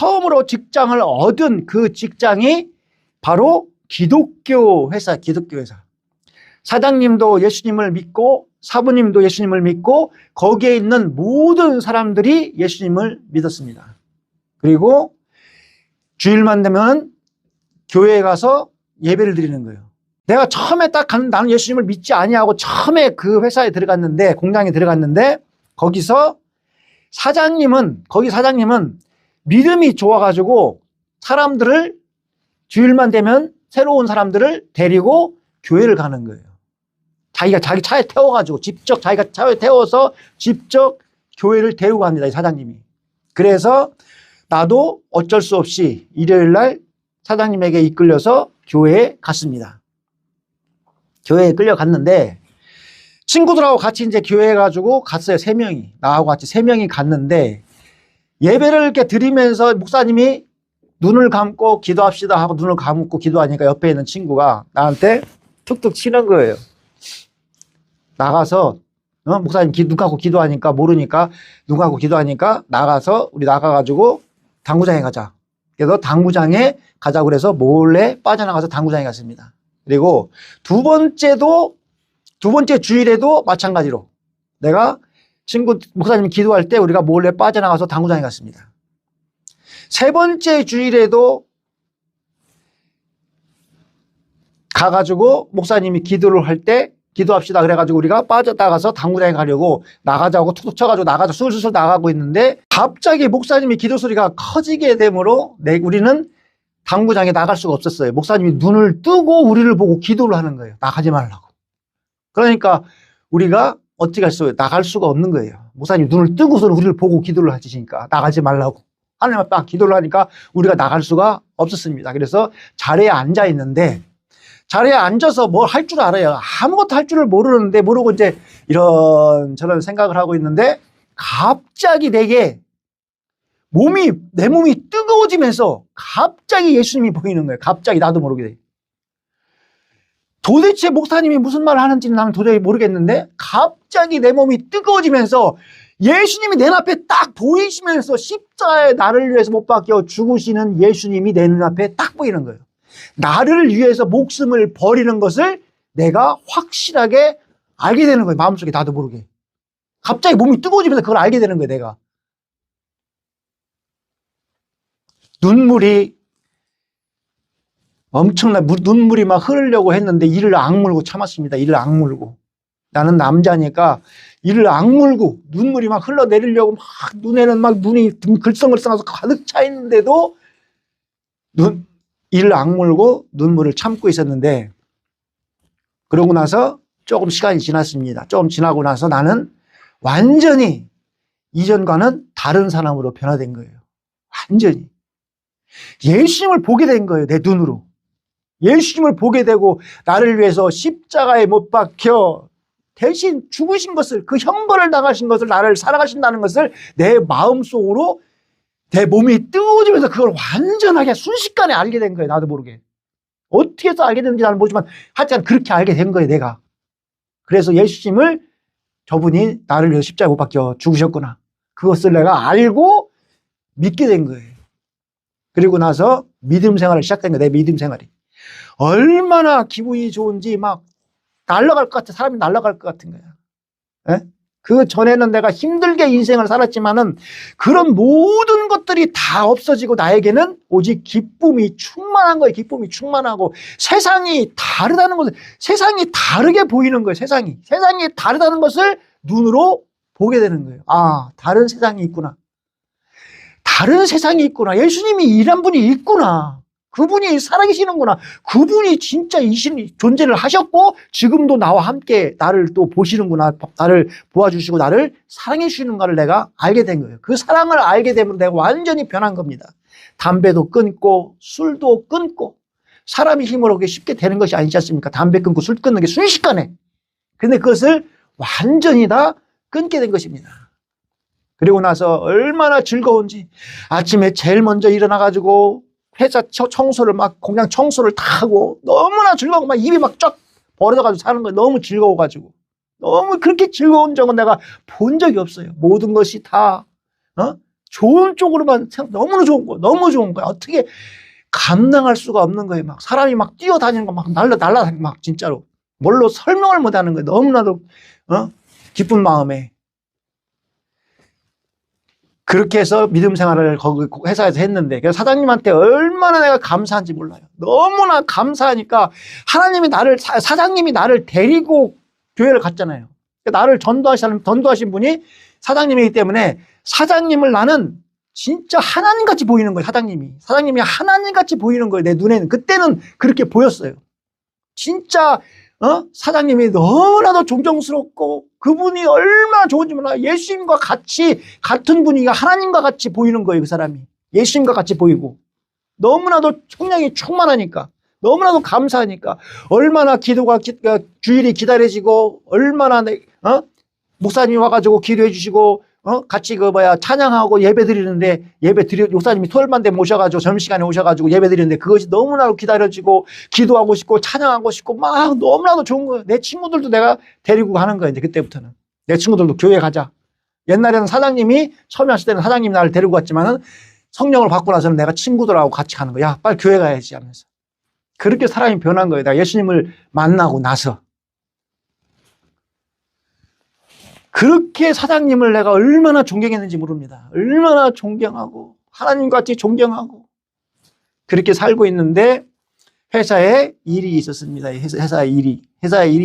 처음으로 직장을 얻은 그 직장이 바로 기독교 회사, 기독교 회사. 사장님도 예수님을 믿고 사부님도 예수님을 믿고 거기에 있는 모든 사람들이 예수님을 믿었습니다. 그리고 주일만 되면 교회에 가서 예배를 드리는 거예요. 내가 처음에 딱 나는 예수님을 믿지 아니하고 처음에 그 회사에 들어갔는데, 공장에 들어갔는데, 거기서 거기 사장님은 믿음이 좋아가지고 사람들을 주일만 되면 새로운 사람들을 데리고 교회를 가는 거예요. 자기가 자기 차에 태워가지고 직접 자기가 차에 태워서 직접 교회를 데리고 갑니다, 이 사장님이. 그래서 나도 어쩔 수 없이 일요일 날 사장님에게 이끌려서 교회에 갔습니다. 교회에 끌려갔는데 친구들하고 같이 이제 교회에 가지고 갔어요. 3명이. 나하고 같이 3명이 갔는데 예배를 이렇게 드리면서 목사님이 눈을 감고 기도합시다 하고 눈을 감고 기도하니까 옆에 있는 친구가 나한테 툭툭 치는 거예요. 나가서 목사님 눈 감고 기도하니까 모르니까 눈 감고 기도하니까 우리 나가가지고 당구장에 가자. 그래서 당구장에 가자고 그래서 몰래 빠져나가서 당구장에 갔습니다. 그리고 두 번째 주일에도 마찬가지로 내가 목사님이 기도할 때 우리가 몰래 빠져나가서 당구장에 갔습니다. 세 번째 주일에도 가가지고 목사님이 기도를 할 때 기도합시다 그래가지고 우리가 빠져나가서 당구장에 가려고 나가자고 툭툭 쳐가지고 나가자 술술 나가고 있는데 갑자기 목사님이 기도 소리가 커지게 되므로 우리는 당구장에 나갈 수가 없었어요. 목사님이 눈을 뜨고 우리를 보고 기도를 하는 거예요. 나가지 말라고. 그러니까 우리가 어떻게 할 수가 나갈 수가 없는 거예요. 목사님이 눈을 뜨고서 우리를 보고 기도를 하시니까 나가지 말라고. 하나님 앞에 기도를 하니까 우리가 나갈 수가 없었습니다. 그래서 자리에 앉아 있는데 자리에 앉아서 뭘 할 줄 알아요. 아무것도 할 줄을 모르고 이제 이런저런 생각을 하고 있는데 갑자기 내 몸이 뜨거워지면서 갑자기 예수님이 보이는 거예요. 갑자기 나도 모르게 돼. 도대체 목사님이 무슨 말을 하는지는 나는 도저히 모르겠는데 갑자기 내 몸이 뜨거워지면서 예수님이 내 눈앞에 딱 보이시면서 십자가에 나를 위해서 못 박혀 죽으시는 예수님이 내 눈앞에 딱 보이는 거예요. 나를 위해서 목숨을 버리는 것을 내가 확실하게 알게 되는 거예요. 마음속에 나도 모르게. 갑자기 몸이 뜨거워지면서 그걸 알게 되는 거예요. 내가. 눈물이 막 흐르려고 했는데 이를 악물고 참았습니다. 이를 악물고. 나는 남자니까 이를 악물고 눈물이 막 흘러내리려고 막 눈에는 막 눈이 글썽글썽해서 가득 차 있는데도 이를 악물고 눈물을 참고 있었는데 그러고 나서 조금 시간이 지났습니다. 조금 지나고 나서 나는 완전히 이전과는 다른 사람으로 변화된 거예요. 완전히. 예수님을 보게 된 거예요. 내 눈으로. 예수님을 보게 되고 나를 위해서 십자가에 못 박혀 대신 죽으신 것을 그 형벌을 당하신 것을 나를 사랑하신다는 것을 내 마음속으로 내 몸이 뜨거워지면서 그걸 완전하게 순식간에 알게 된 거예요. 나도 모르게. 어떻게 해서 알게 됐는지 나는 모르지만 하여튼 그렇게 알게 된 거예요. 내가. 그래서 예수님을 저분이 나를 위해서 십자가에 못 박혀 죽으셨구나. 그것을 내가 알고 믿게 된 거예요. 그리고 나서 믿음 생활을 시작된 거예요. 내 믿음 생활이. 얼마나 기분이 좋은지 막 날아갈 것 같아. 사람이 날아갈 것 같은 거야. 에? 그 전에는 내가 힘들게 인생을 살았지만은 그런 모든 것들이 다 없어지고 나에게는 오직 기쁨이 충만한 거예요. 기쁨이 충만하고 세상이 다르다는 것을, 세상이 다르게 보이는 거예요. 세상이 다르다는 것을 눈으로 보게 되는 거예요. 아, 다른 세상이 있구나. 다른 세상이 있구나. 예수님이 이런 분이 있구나. 그분이 살아계시는구나. 그분이 진짜 존재를 하셨고 지금도 나와 함께 나를 또 보시는구나. 나를 도와주시고 나를 사랑해 주시는가를 내가 알게 된 거예요. 그 사랑을 알게 되면 내가 완전히 변한 겁니다. 담배도 끊고 술도 끊고 사람이 힘으로 그게 쉽게 되는 것이 아니지 않습니까? 담배 끊고 술 끊는 게 순식간에. 근데 그것을 완전히 다 끊게 된 것입니다. 그리고 나서 얼마나 즐거운지 아침에 제일 먼저 일어나가지고 회사 청소를 공장 청소를 다 하고 너무나 즐거워. 막 입이 막 쫙 벌어져가지고 사는 거예요. 너무 즐거워가지고. 너무 그렇게 즐거운 적은 내가 본 적이 없어요. 모든 것이 다, 좋은 쪽으로만 생각, 너무나 좋은 거야. 너무 좋은 거야. 어떻게 감당할 수가 없는 거예요. 막 사람이 막 뛰어다니는 거 막 날라다니고 막 진짜로. 뭘로 설명을 못 하는 거예요. 너무나도, 기쁜 마음에. 그렇게 해서 믿음 생활을 거기 회사에서 했는데, 그래서 사장님한테 얼마나 내가 감사한지 몰라요. 너무나 감사하니까 하나님이 사장님이 나를 데리고 교회를 갔잖아요. 나를 전도하신 분이 사장님이기 때문에 사장님을 나는 진짜 하나님같이 보이는 거예요. 사장님이 하나님같이 보이는 거예요. 내 눈에는. 그때는 그렇게 보였어요. 진짜 사장님이 너무나도 존경스럽고 그분이 얼마나 좋은지 몰라요. 예수님과 같이 같은 분위기가 하나님과 같이 보이는 거예요. 그 사람이 예수님과 같이 보이고 너무나도 성령이 충만하니까 너무나도 감사하니까 얼마나 기도가 주일이 기다려지고 얼마나 목사님 와가지고 기도해 주시고 같이 찬양하고 예배 드리는데 목사님이 토요일만 되면 오셔가지고 점심시간에 오셔가지고 예배 드리는데 그것이 너무나도 기다려지고 기도하고 싶고 찬양하고 싶고 막 너무나도 좋은 거예요. 내 친구들도 내가 데리고 가는 거예요. 이제 그때부터는 내 친구들도 교회 가자. 옛날에는 사장님이 처음에 하실 때는 사장님이 나를 데리고 갔지만은 성령을 받고 나서는 내가 친구들하고 같이 가는 거야. 야, 빨리 교회 가야지 하면서. 그렇게 사람이 변한 거예요. 내가 예수님을 만나고 나서. 그렇게 사장님을 내가 얼마나 존경했는지 모릅니다. 얼마나 존경하고 하나님같이 존경하고 그렇게 살고 있는데 회사에 일이 있었습니다. 회사에 일이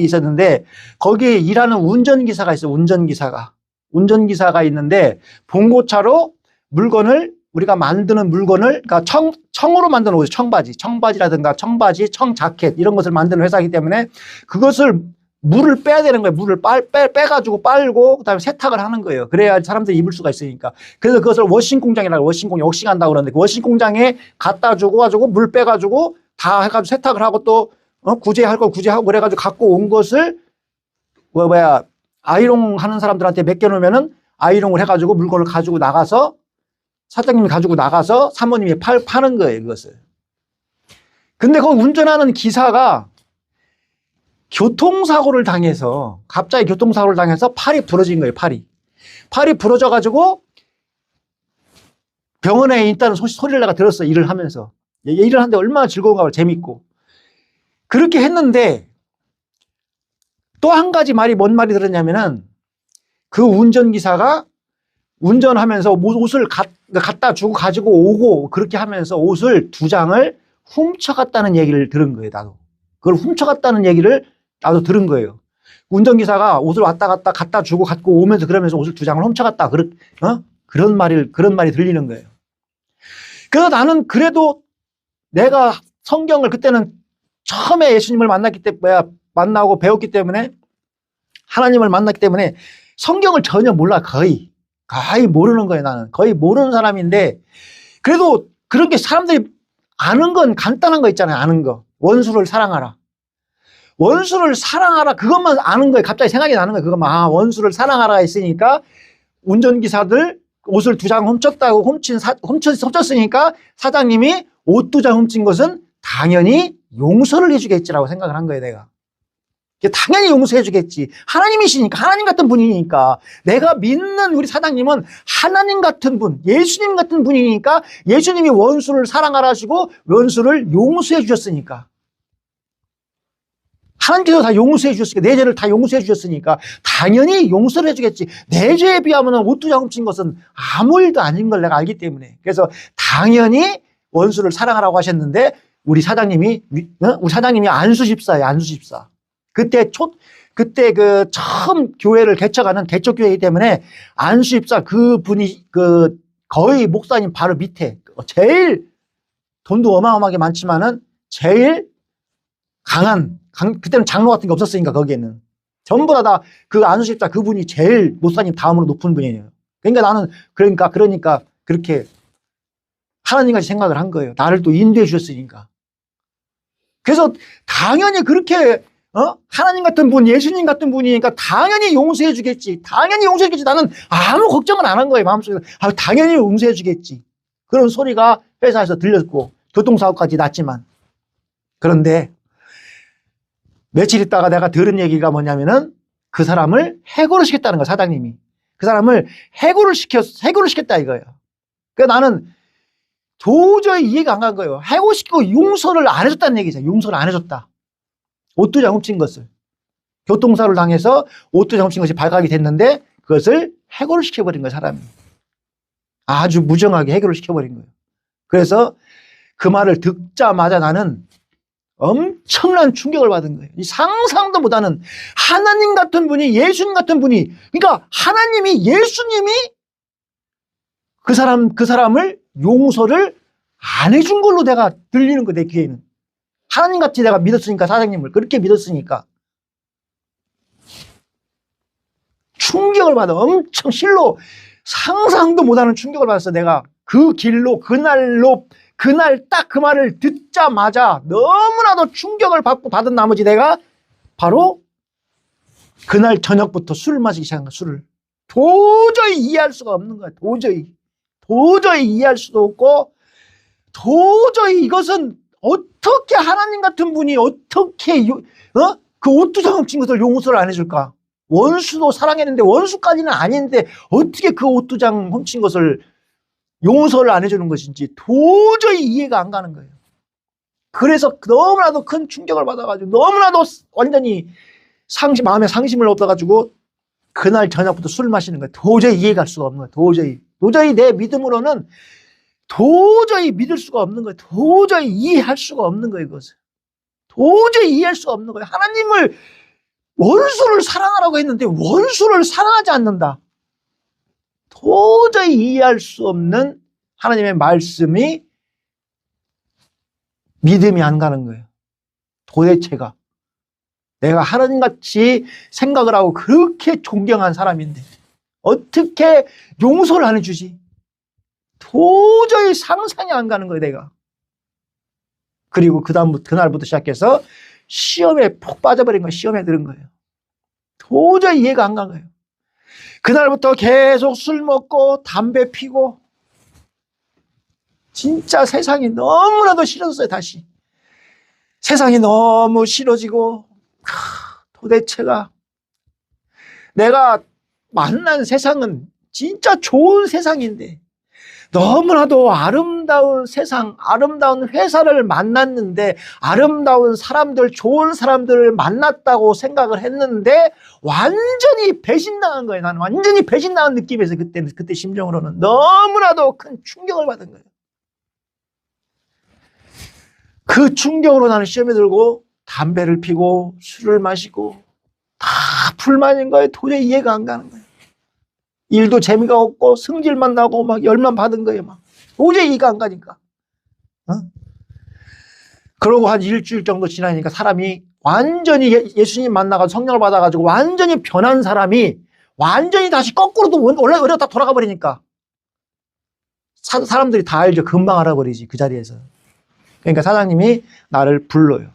있었는데 거기에 일하는 운전기사가 있어요. 운전기사가 있는데 봉고차로 우리가 만드는 물건을 그러니까 청으로 만드는 옷, 청바지라든가 청자켓 이런 것을 만드는 회사이기 때문에 그것을 물을 빼야 되는 거예요. 물을 빼가지고 빨고 그다음에 세탁을 하는 거예요. 그래야 사람들이 입을 수가 있으니까. 그래서 그것을 워싱 공장이라고 워싱한다고 그러는데 그 워싱 공장에 갖다 주고 가지고 물 빼가지고 다 해가지고 세탁을 하고 또 구제할 걸 구제하고 그래가지고 갖고 온 것을 아이롱 하는 사람들한테 맡겨놓으면은 아이롱을 해가지고 물건을 가지고 나가서 사장님이 가지고 나가서 사모님이 파는 거예요. 그것을. 근데 그 운전하는 기사가 갑자기 교통사고를 당해서 팔이 부러진 거예요. 팔이 부러져가지고 병원에 있다는 소리를 내가 들었어요. 일을 하면서. 일을 하는데 얼마나 즐거운가 봐요. 재밌고. 그렇게 했는데 또 한 가지 뭔 말이 들었냐면은 그 운전기사가 운전하면서 옷을 갖다 주고 가지고 오고 그렇게 하면서 옷을 2장을 훔쳐갔다는 얘기를 들은 거예요. 나도. 그걸 훔쳐갔다는 얘기를 나도 들은 거예요. 운전기사가 옷을 왔다 갔다 갖다 주고 갖고 오면서 그러면서 옷을 2장을 훔쳐갔다. 그런 말이 들리는 거예요. 그래서 나는 그래도 내가 성경을 그때는 처음에 예수님을 만나고 배웠기 때문에 하나님을 만났기 때문에 성경을 전혀 몰라. 거의 모르는 거예요. 나는 거의 모르는 사람인데 그래도 그런 게 사람들이 아는 건 간단한 거 있잖아요. 아는 거. 원수를 사랑하라. 그것만 아는 거예요. 갑자기 생각이 나는 거예요. 그것만. 원수를 사랑하라가 있으니까 운전기사들 옷을 2장 훔쳤으니까 사장님이 옷 2장 훔친 것은 당연히 용서를 해주겠지라고 생각을 한 거예요. 내가. 당연히 용서해 주겠지. 하나님이시니까, 하나님 같은 분이니까. 내가 믿는 우리 사장님은 하나님 같은 분, 예수님 같은 분이니까 예수님이 원수를 사랑하라 하시고 원수를 용서해 주셨으니까. 하나님께서 다 용서해 주셨으니까, 내 죄를 다 용서해 주셨으니까 당연히 용서를 해 주겠지. 내 죄에 비하면 옷 2장 훔친 것은 아무 일도 아닌 걸 내가 알기 때문에. 그래서 당연히 원수를 사랑하라고 하셨는데 우리 사장님이 안수집사예요. 안수집사. 그때 그 처음 교회를 개척하는 개척교회이기 때문에 안수집사 그분이 거의 목사님 바로 밑에 제일 돈도 어마어마하게 많지만은 제일 그때는 장로 같은 게 없었으니까 거기에는 전부 다 그 안수집사 그분이 제일 목사님 다음으로 높은 분이에요. 그러니까 나는 그러니까 그렇게 하나님같이 생각을 한 거예요. 나를 또 인도해 주셨으니까. 그래서 당연히 그렇게 하나님 같은 분, 예수님 같은 분이니까 당연히 용서해 주겠지. 나는 아무 걱정은 안 한 거예요. 마음속에. 당연히 용서해 주겠지. 그런 소리가 회사에서 들렸고 교통사고까지 났지만. 그런데 며칠 있다가 내가 들은 얘기가 뭐냐면은 그 사람을 해고를 시켰다는 거야. 사장님이. 그 사람을 해고를 시켰다 이거예요. 그러니까 나는 도저히 이해가 안 간 거예요. 해고시키고 용서를 안 해줬다는 얘기죠. 용서를 안 해줬다. 오뚜장 훔친 것을. 교통사고를 당해서 오뚜장 훔친 것이 발각이 됐는데 그것을 해고를 시켜버린 거예요, 사람이. 아주 무정하게 해고를 시켜버린 거예요. 그래서 그 말을 듣자마자 나는 엄청난 충격을 받은 거예요. 상상도 못하는 하나님 같은 분이, 예수님 같은 분이, 그러니까 하나님이, 예수님이 그 사람을 용서를 안 해준 걸로 내가 들리는 거예요, 내 귀에는. 하나님 같이 내가 믿었으니까, 사장님을 그렇게 믿었으니까. 충격을 받아. 엄청 실로 상상도 못하는 충격을 받았어. 내가 그 길로, 그날 딱 그 말을 듣자마자 너무나도 충격을 받은 나머지 내가 바로 그날 저녁부터 술을 마시기 시작한 거야, 술을. 도저히 이해할 수가 없는 거야, 도저히 이해할 수도 없고, 도저히 이것은 어떻게 하나님 같은 분이 어떻게, 그 오뚜장 훔친 것을 용서를 안 해줄까? 원수도 사랑했는데, 원수까지는 아닌데, 어떻게 그 오뚜장 훔친 것을 용서를 안 해주는 것인지 도저히 이해가 안 가는 거예요. 그래서 너무나도 큰 충격을 받아가지고 너무나도 완전히 마음에 상심을 얻어가지고 그날 저녁부터 술을 마시는 거예요. 도저히 이해갈 수가 없는 거예요. 도저히 내 믿음으로는 도저히 믿을 수가 없는 거예요. 도저히 이해할 수가 없는 거예요. 이것을 도저히 이해할 수가 없는 거예요. 하나님을, 원수를 사랑하라고 했는데 원수를 사랑하지 않는다. 도저히 이해할 수 없는 하나님의 말씀이 믿음이 안 가는 거예요. 도대체가 내가 하나님같이 생각을 하고 그렇게 존경한 사람인데 어떻게 용서를 안 해주지? 도저히 상상이 안 가는 거예요, 내가. 그리고 그날부터 시작해서 시험에 푹 빠져버린 거예요. 시험에 들은 거예요. 도저히 이해가 안 간 거예요. 그날부터 계속 술 먹고 담배 피고 진짜 세상이 너무나도 싫어졌어요. 다시 세상이 너무 싫어지고, 도대체가 내가 만난 세상은 진짜 좋은 세상인데 너무나도 아름다운 세상, 아름다운 회사를 만났는데, 아름다운 사람들, 좋은 사람들을 만났다고 생각을 했는데 완전히 배신당한 거예요. 나는 완전히 배신당한 느낌에서 그때 심정으로는 너무나도 큰 충격을 받은 거예요. 그 충격으로 나는 시험에 들고 담배를 피고 술을 마시고 다 불만인 거예요. 도저히 이해가 안 가는 거예요. 일도 재미가 없고 성질만 나고 막 열만 받은 거예요. 막 도저히 이해가 안 가니까. 그러고 한 일주일 정도 지나니까 사람이 완전히 예수님 만나가지고 성령을 받아가지고 완전히 변한 사람이 완전히 다시 거꾸로도 원래 다 돌아가 버리니까 사람들이 다 알죠. 금방 알아버리지, 그 자리에서. 그러니까 사장님이 나를 불러요.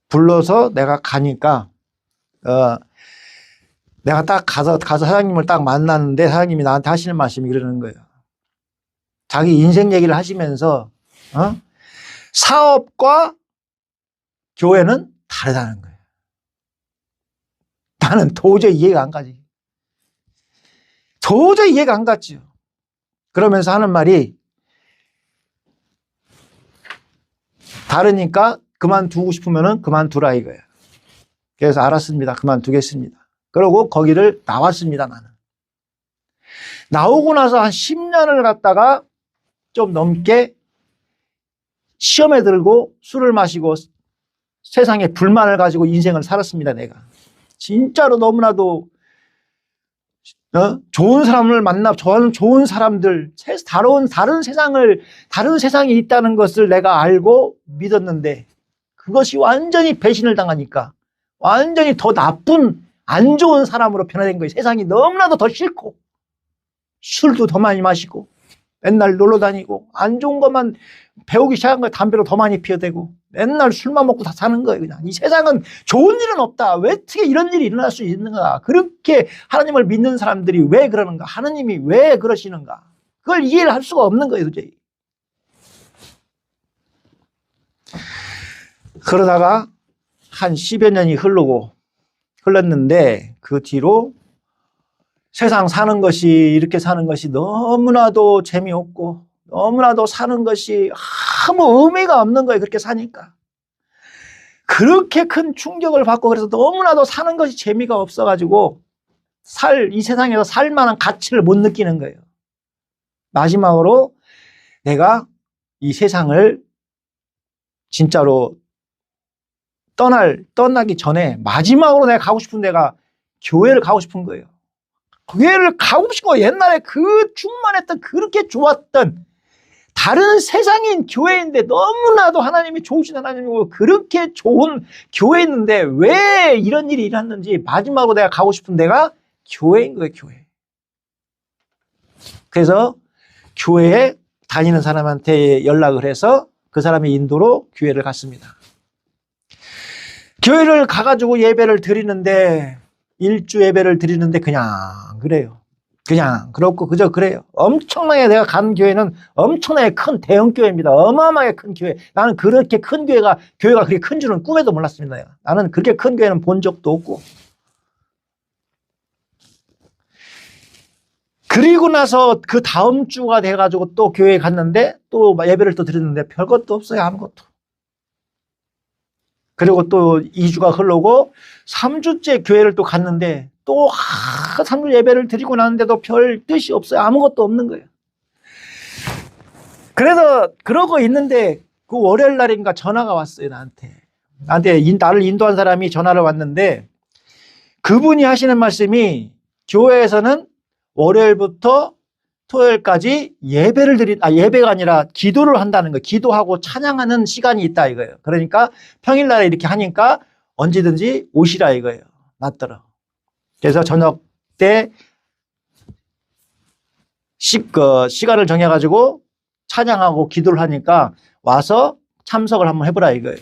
불러서 내가 가니까 내가 딱 가서 사장님을 딱 만났는데 사장님이 나한테 하시는 말씀이 그러는 거예요. 자기 인생 얘기를 하시면서 사업과 교회는 다르다는 거예요. 나는 도저히 이해가 안 가지. 도저히 이해가 안 갔죠. 그러면서 하는 말이, 다르니까 그만두고 싶으면 그만두라 이거예요. 그래서 알았습니다. 그만두겠습니다. 그러고 거기를 나왔습니다. 나는. 나오고 나서 한 10년을 갔다가 좀 넘게 시험에 들고 술을 마시고 세상에 불만을 가지고 인생을 살았습니다. 내가 진짜로 너무나도 좋은 사람을 만나, 좋은 사람들, 다른 세상이 있다는 것을 내가 알고 믿었는데 그것이 완전히 배신을 당하니까 완전히 더 나쁜, 안 좋은 사람으로 변화된 거예요. 세상이 너무나도 더 싫고 술도 더 많이 마시고 맨날 놀러 다니고 안 좋은 것만 배우기 시작한 거예요. 담배로 더 많이 피워대고 맨날 술만 먹고 다 사는 거예요. 그냥 이 세상은 좋은 일은 없다. 왜 어떻게 이런 일이 일어날 수 있는가? 그렇게 하나님을 믿는 사람들이 왜 그러는가? 하나님이 왜 그러시는가? 그걸 이해를 할 수가 없는 거예요, 도저히. 그러다가 한 10여 년이 흘렀는데 그 뒤로 세상 사는 것이, 이렇게 사는 것이 너무나도 재미없고 너무나도 사는 것이 아무 의미가 없는 거예요. 그렇게 사니까. 그렇게 큰 충격을 받고, 그래서 너무나도 사는 것이 재미가 없어가지고 이 세상에서 살 만한 가치를 못 느끼는 거예요. 마지막으로 내가 이 세상을 진짜로 떠나기 전에 마지막으로 내가 가고 싶은 데가 교회를 가고 싶은 거예요. 교회를 가고 싶은 거예요. 옛날에 그 충만했던, 그렇게 좋았던 다른 세상인 교회인데, 너무나도 하나님이 좋으신 하나님이고 그렇게 좋은 교회였는데 왜 이런 일이 일어났는지, 마지막으로 내가 가고 싶은 데가 교회인 거예요. 교회. 그래서 교회에 다니는 사람한테 연락을 해서 그 사람의 인도로 교회를 갔습니다. 교회를 가가지고 예배를 드리는데, 일주 예배를 드리는데 그냥 그래요. 그냥 그렇고 그저 그래요. 엄청나게, 내가 간 교회는 엄청나게 큰 대형 교회입니다. 어마어마하게 큰 교회. 나는 그렇게 큰 교회가 그렇게 큰 줄은 꿈에도 몰랐습니다. 나는 그렇게 큰 교회는 본 적도 없고. 그리고 나서 그 다음 주가 돼가지고 또 교회에 갔는데, 또 예배를 또 드렸는데 별것도 없어요. 아무것도. 그리고 또 2주가 흐르고 3주째 교회를 또 갔는데, 또 3주 예배를 드리고 나는데도 별 뜻이 없어요. 아무것도 없는 거예요. 그래서 그러고 있는데 그 월요일 날인가 전화가 왔어요. 나한테 나를 인도한 사람이 전화를 왔는데, 그분이 하시는 말씀이 교회에서는 월요일부터 토요일까지 예배가 아니라 기도를 한다는 거예요. 기도하고 찬양하는 시간이 있다 이거예요. 그러니까 평일날에 이렇게 하니까 언제든지 오시라 이거예요. 맞더라. 그래서 저녁 때 시간을 정해가지고 찬양하고 기도를 하니까 와서 참석을 한번 해보라 이거예요.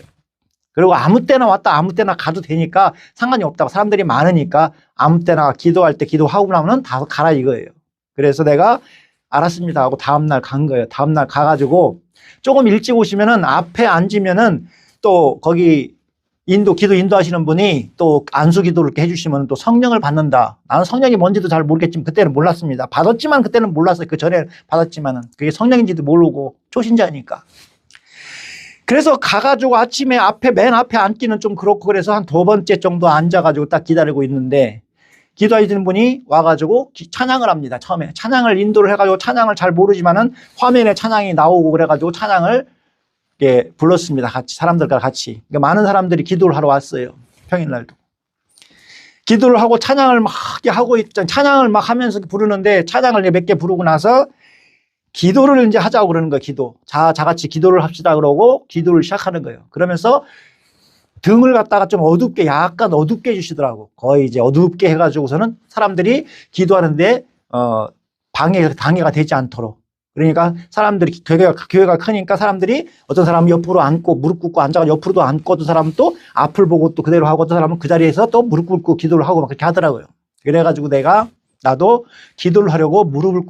그리고 아무 때나 왔다 아무 때나 가도 되니까 상관이 없다고. 사람들이 많으니까 아무 때나 기도할 때 기도하고 나면 다 가라 이거예요. 그래서 내가 알았습니다 하고 다음날 간 거예요. 다음날 가가지고 조금 일찍 오시면은 앞에 앉으면은 또 거기 기도 인도하시는 분이 또 안수 기도를 이렇게 해주시면 또 성령을 받는다. 나는 성령이 뭔지도 잘 모르겠지만 그때는 몰랐습니다. 받았지만 그때는 몰랐어요. 그 전에 받았지만은 그게 성령인지도 모르고 초신자니까. 그래서 가가지고 아침에 맨 앞에 앉기는 좀 그렇고, 그래서 한 2번째 정도 앉아가지고 딱 기다리고 있는데, 기도하시는 분이 와가지고 찬양을 합니다. 처음에 찬양을 인도를 해가지고, 찬양을 잘 모르지만은 화면에 찬양이 나오고 그래가지고 찬양을 불렀습니다. 같이 사람들과 같이. 그러니까 많은 사람들이 기도를 하러 왔어요. 평일날도 기도를 하고 찬양을 막 하고 찬양을 막 하면서 부르는데, 찬양을 몇 개 부르고 나서 기도를 이제 하자고 그러는 거예요. 기도. 자같이 기도를 합시다 그러고 기도를 시작하는 거예요. 그러면서 등을 갖다가 좀 약간 어둡게 해주시더라고. 거의 이제 어둡게 해가지고서는 사람들이 기도하는데 방해가 되지 않도록. 그러니까 사람들이, 교회가 크니까 사람들이, 어떤 사람은 옆으로 앉고 무릎 꿇고 앉아가 옆으로도 앉고, 어떤 사람은 또 앞을 보고 또 그대로 하고, 어떤 사람은 그 자리에서 또 무릎 꿇고 기도를 하고 막 그렇게 하더라고요. 그래가지고 나도 기도를 하려고 무릎을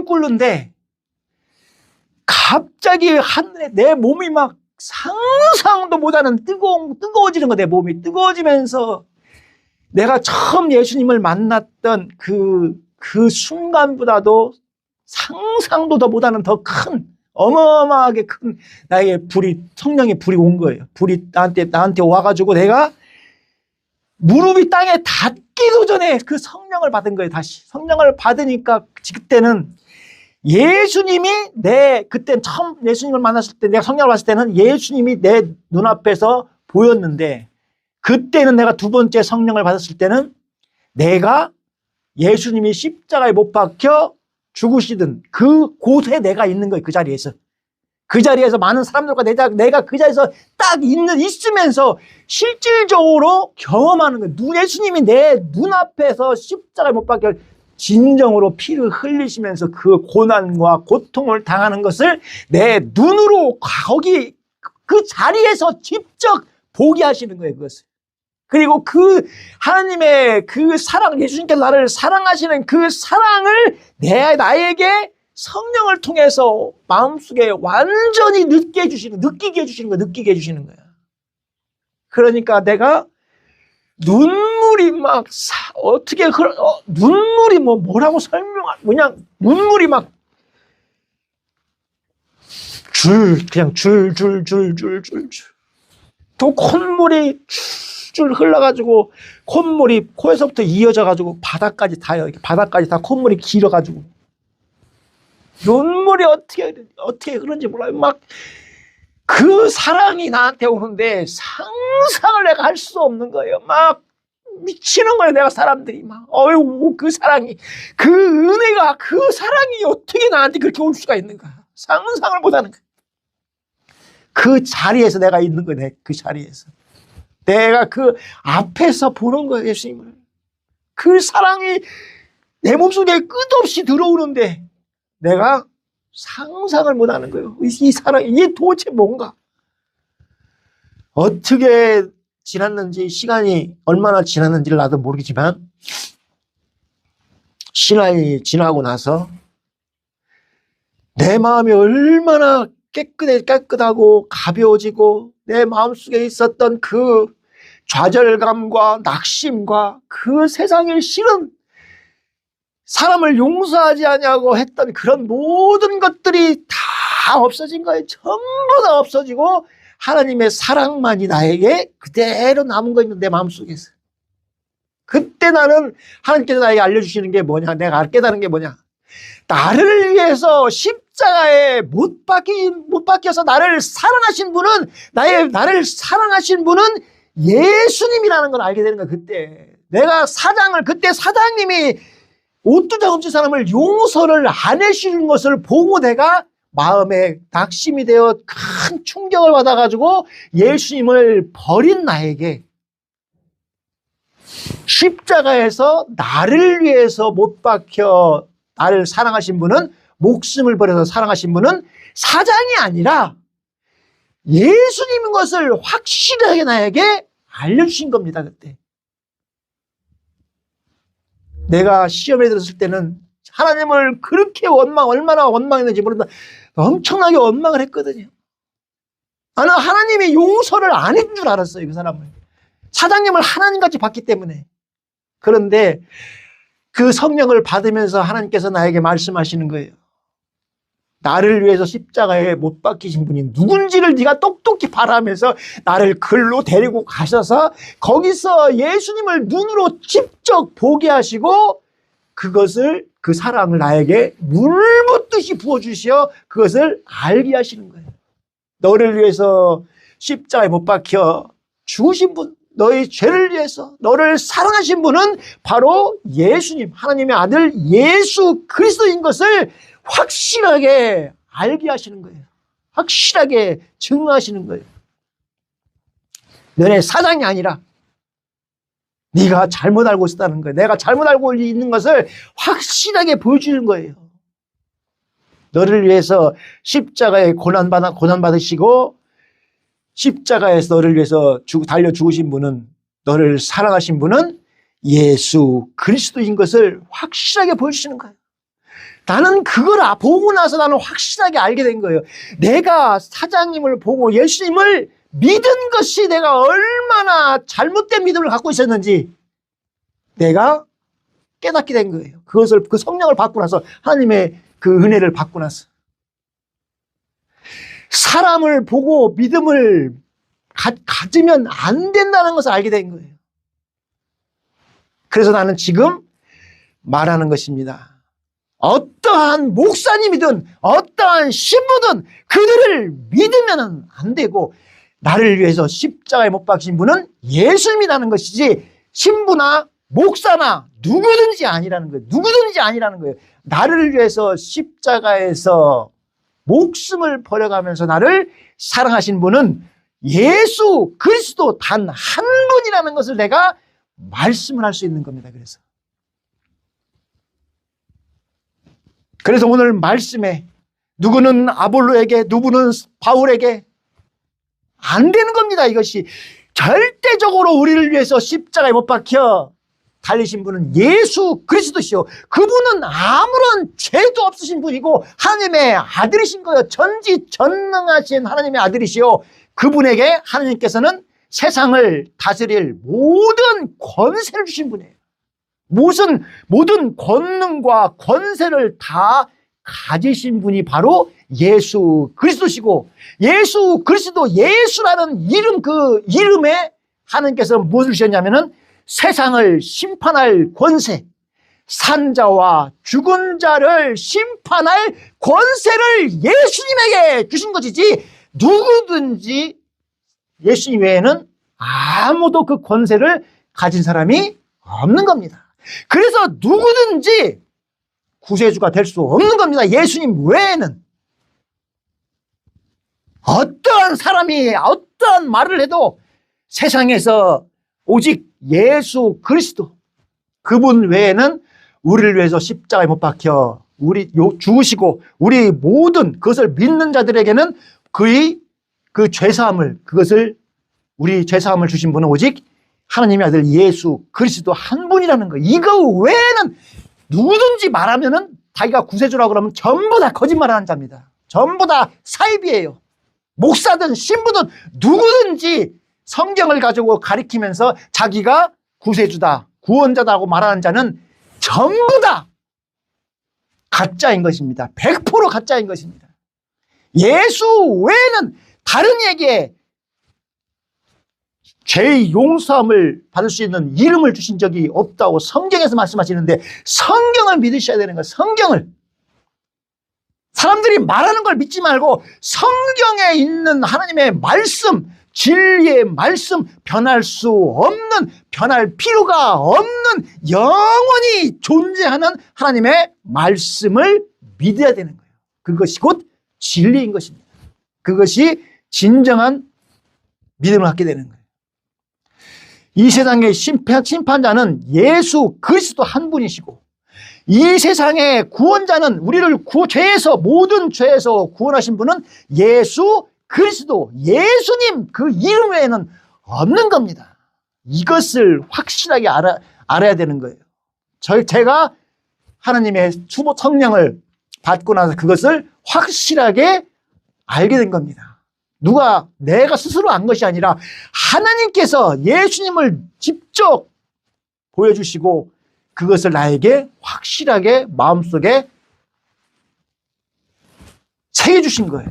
꿇는데, 갑자기 하늘에 내 몸이 막 상상도 못하는 뜨거워지는 거야. 내 몸이 뜨거워지면서 내가 처음 예수님을 만났던 그 순간보다도 상상도 더 못하는 더 큰, 어마어마하게 큰 나에게 성령의 불이 온 거예요. 불이 나한테 와가지고 내가 무릎이 땅에 닿기도 전에 그 성령을 받은 거예요. 다시 성령을 받으니까 그때는 예수님이 그때 처음 예수님을 만났을 때, 내가 성령을 받았을 때는 예수님이 내 눈앞에서 보였는데, 그때는 내가 2번째 성령을 받았을 때는 내가 예수님이 십자가에 못 박혀 죽으시던 그곳에 내가 있는 거예요. 그 자리에서 많은 사람들과 내가 그 자리에서 딱 있으면서 실질적으로 경험하는 거예요. 예수님이 내 눈앞에서 십자가에 못 박혀 진정으로 피를 흘리시면서 그 고난과 고통을 당하는 것을 내 눈으로 거기 그 자리에서 직접 보게 하시는 거예요. 그것을. 그리고 그 하나님의 그 사랑, 예수님께서 나를 사랑하시는 그 사랑을 나에게 성령을 통해서 마음속에 완전히 느끼게 해주시는 거예요. 그러니까 내가 눈물을 눈물이 막 어떻게 눈물이 뭐라고 그냥 눈물이 막 그냥 줄. 또 콧물이 줄 흘러가지고 콧물이 코에서부터 이어져가지고 바닥까지 다 콧물이 길어가지고 눈물이 어떻게 흐르는지 몰라요. 막 그 사랑이 나한테 오는데 상상을 내가 할 수 없는 거예요. 막 미치는 거예요. 내가 사람들이 막 그 사랑이 그 은혜가 그 사랑이 어떻게 나한테 그렇게 올 수가 있는가 상상을 못하는 거예요. 그 자리에서 내가 있는 거예요. 그 자리에서 내가 그 앞에서 보는 거예요. 예수님을. 그 사랑이 내 몸속에 끝없이 들어오는데 내가 상상을 못하는 거예요. 이 사랑이 이게 도대체 뭔가. 어떻게 지났는지 시간이 얼마나 지났는지를 나도 모르겠지만 시간이 지나고 나서 내 마음이 얼마나 깨끗하고 가벼워지고 내 마음속에 있었던 그 좌절감과 낙심과 그 세상의 싫은 사람을 용서하지 않냐고 했던 그런 모든 것들이 다 없어진 거예요. 전부 다 없어지고 하나님의 사랑만이 나에게 그대로 남은 거 있는 내 마음속에서. 그때 나는 하나님께서 나에게 알려주시는 게 뭐냐, 내가 깨달은 게 뭐냐, 나를 위해서 십자가에 못 박혀서 나를 사랑하신 분은 나를 사랑하신 분은 예수님이라는 걸 알게 되는 거야. 그때 내가 그때 사장님이 옷두장 없는 사람을 용서를 안 해주는 것을 보고 내가 마음에 낙심이 되어 큰 충격을 받아가지고 예수님을 버린 나에게 십자가에서 나를 위해서 못 박혀 나를 사랑하신 분은, 목숨을 버려서 사랑하신 분은 사장이 아니라 예수님인 것을 확실하게 나에게 알려주신 겁니다. 그때 내가 시험에 들었을 때는 하나님을 그렇게 얼마나 원망했는지 모른다. 엄청나게 원망을 했거든요. 나는 하나님이 용서를 안 해준 줄 알았어요. 그 사람을. 사장님을 하나님같이 봤기 때문에. 그런데 그 성령을 받으면서 하나님께서 나에게 말씀하시는 거예요. 나를 위해서 십자가에 못 박히신 분이 누군지를 네가 똑똑히 바라면서 나를 글로 데리고 가셔서 거기서 예수님을 눈으로 직접 보게 하시고 그 사랑을 나에게 물 붓듯이 부어주시어 그것을 알게 하시는 거예요. 너를 위해서 십자가에 못 박혀 죽으신 분, 너의 죄를 위해서 너를 사랑하신 분은 바로 예수님, 하나님의 아들 예수 그리스도인 것을 확실하게 알게 하시는 거예요. 확실하게 증언하시는 거예요. 너네 사장이 아니라 네가 잘못 알고 있었다는 거예요. 내가 잘못 알고 있는 것을 확실하게 보여주는 거예요. 너를 위해서 십자가에 고난받으시고 십자가에서 너를 위해서 달려 죽으신 분은, 너를 사랑하신 분은 예수 그리스도인 것을 확실하게 보여주시는 거예요. 나는 그걸 보고 나서 나는 확실하게 알게 된 거예요. 내가 사장님을 보고 예수님을 믿은 것이 내가 얼마나 잘못된 믿음을 갖고 있었는지 내가 깨닫게 된 거예요. 그 성령을 받고 나서, 하나님의 그 은혜를 받고 나서. 사람을 보고 믿음을 가지면 안 된다는 것을 알게 된 거예요. 그래서 나는 지금 말하는 것입니다. 어떠한 목사님이든 어떠한 신부든 그들을 믿으면 안 되고, 나를 위해서 십자가에 못 박힌 분은 예수님이라는 것이지 신부나 목사나 누구든지 아니라는 거예요. 누구든지 아니라는 거예요. 나를 위해서 십자가에서 목숨을 버려가면서 나를 사랑하신 분은 예수 그리스도 단 한 분이라는 것을 내가 말씀을 할 수 있는 겁니다. 그래서 오늘 말씀에 누구는 아볼로에게, 누구는 바울에게 안 되는 겁니다. 이것이 절대적으로 우리를 위해서 십자가에 못 박혀 달리신 분은 예수 그리스도시요, 그분은 아무런 죄도 없으신 분이고 하나님의 아들이신 거예요. 전지전능하신 하나님의 아들이시요, 그분에게 하나님께서는 세상을 다스릴 모든 권세를 주신 분이에요. 모든 권능과 권세를 다 가지신 분이 바로 예수 그리스도시고, 예수 그리스도, 예수라는 이름, 그 이름에 하나님께서 무엇을 주셨냐면은 세상을 심판할 권세, 산자와 죽은 자를 심판할 권세를 예수님에게 주신 것이지, 누구든지 예수님 외에는 아무도 그 권세를 가진 사람이 없는 겁니다. 그래서 누구든지 구세주가 될 수 없는 겁니다. 예수님 외에는. 어떠한 사람이 어떠한 말을 해도 세상에서 오직 예수 그리스도, 그분 외에는 우리를 위해서 십자가에 못 박혀 죽으시고 우리 모든 그것을 믿는 자들에게는 그의 그 죄사함을, 그것을, 우리 죄사함을 주신 분은 오직 하나님의 아들 예수 그리스도 한 분이라는 거예요. 이거 외에는 누구든지 말하면은 자기가 구세주라고 그러면 전부 다 거짓말하는 자입니다. 전부 다 사입이에요. 목사든 신부든 누구든지 성경을 가지고 가리키면서 자기가 구세주다, 구원자다고 말하는 자는 전부 다 가짜인 것입니다. 100% 가짜인 것입니다. 예수 외에는 다른 이에게 죄의 용서함을 받을 수 있는 이름을 주신 적이 없다고 성경에서 말씀하시는데, 성경을 믿으셔야 되는 거예요. 성경을. 사람들이 말하는 걸 믿지 말고 성경에 있는 하나님의 말씀, 진리의 말씀, 변할 수 없는, 변할 필요가 없는, 영원히 존재하는 하나님의 말씀을 믿어야 되는 거예요. 그것이 곧 진리인 것입니다. 그것이 진정한 믿음을 갖게 되는 거예요. 이 세상의 심판자는 예수 그리스도 한 분이시고, 이 세상의 구원자는, 우리를 죄에서, 모든 죄에서 구원하신 분은 예수 그리스도, 예수님 그 이름 외에는 없는 겁니다. 이것을 확실하게 알아야 되는 거예요. 제가 하나님의 추모 성령을 받고 나서 그것을 확실하게 알게 된 겁니다. 내가 스스로 안 것이 아니라 하나님께서 예수님을 직접 보여주시고 그것을 나에게 확실하게 마음속에 새겨주신 거예요.